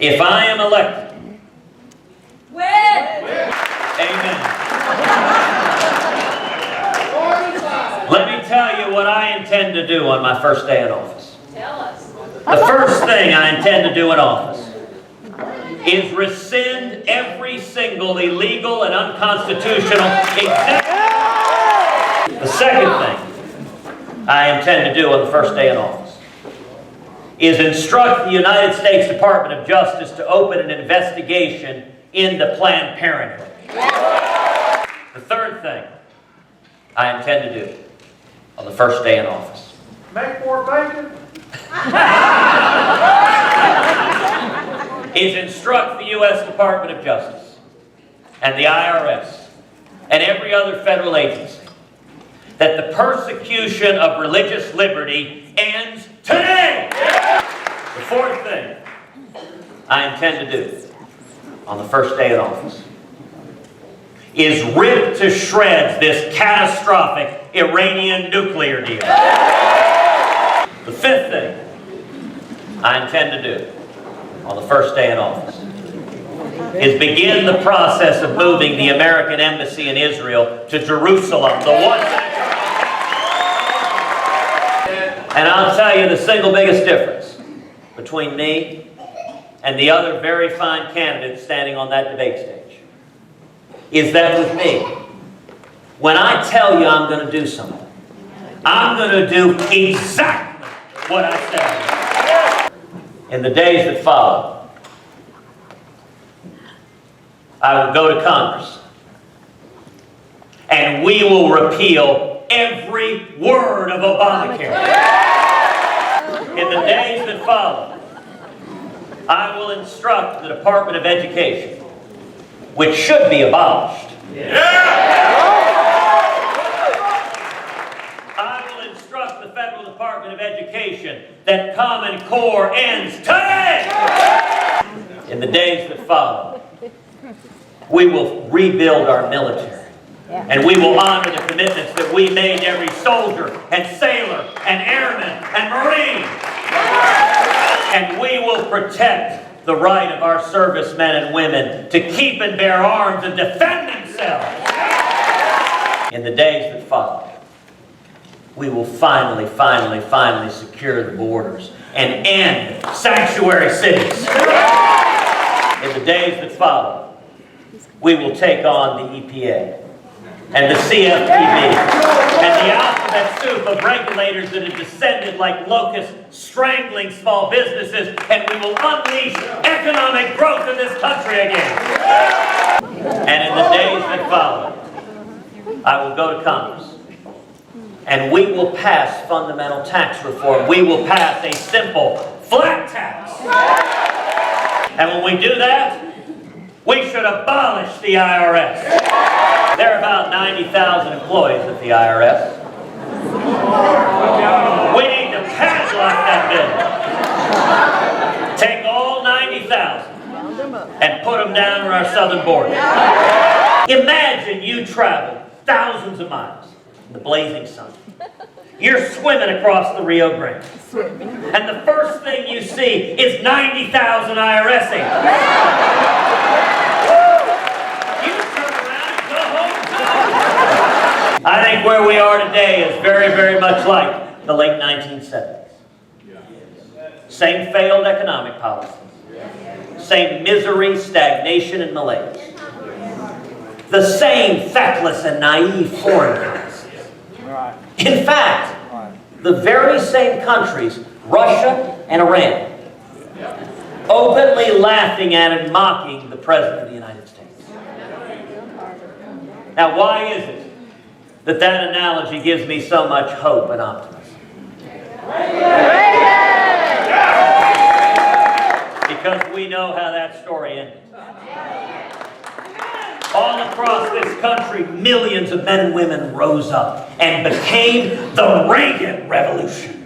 If I am elected, Win! amen. Let me tell you what I intend to do on my first day in office. Tell us. The first thing I intend to do in office is rescind every single illegal and unconstitutional executive. The second thing I intend to do on the first day in office is instruct the United States Department of Justice to open an investigation into Planned Parenthood. The third thing I intend to do on the first day in office. Make more bacon. Is instruct the U.S. Department of Justice and the IRS and every other federal agency that the persecution of religious liberty ends today. The fourth thing I intend to do on the first day in office is rip to shreds this catastrophic Iranian nuclear deal. The fifth thing I intend to do on the first day in office is begin the process of moving the American embassy in Israel to Jerusalem, the one. And I'll tell you the single biggest difference between me and the other very fine candidates standing on that debate stage is that with me, when I tell you I'm going to do something, I'm going to do exactly what I said. In the days that follow, I will go to Congress and we will repeal every word of Obamacare. In the days that follow, I will instruct the Department of Education, which should be abolished. I will instruct the Federal Department of Education that Common Core ends today. In the days that follow, we will rebuild our military. And we will honor the commitments that we made to every soldier and sailor and airman and marine. And we will protect the right of our servicemen and women to keep and bear arms and defend themselves. In the days that follow, we will finally secure the borders and end sanctuary cities. In the days that follow, we will take on the EPA and the CFPB and the alphabet soup of regulators that have descended like locusts strangling small businesses, and we will unleash economic growth in this country again. And in the days that follow, I will go to Congress and we will pass fundamental tax reform. We will pass a simple flat tax. And when we do that, we should abolish the IRS. There are about 90,000 employees at the IRS. We need to padlock that building. Take all 90,000 and put them down on our southern border. Imagine you travel thousands of miles in the blazing sun. You're swimming across the Rio Grande. And the first thing you see is 90,000 IRS agents. I think where we are today is very much like the late 1970s. Same failed economic policies. Same misery, stagnation, and malaise. The same feckless and naive foreign policies. In fact, the very same countries, Russia and Iran, openly laughing at and mocking the President of the United States. Now, why is it that that analogy gives me so much hope and optimism? Because we know how that story ended. All across this country, millions of men and women rose up and became the Reagan Revolution.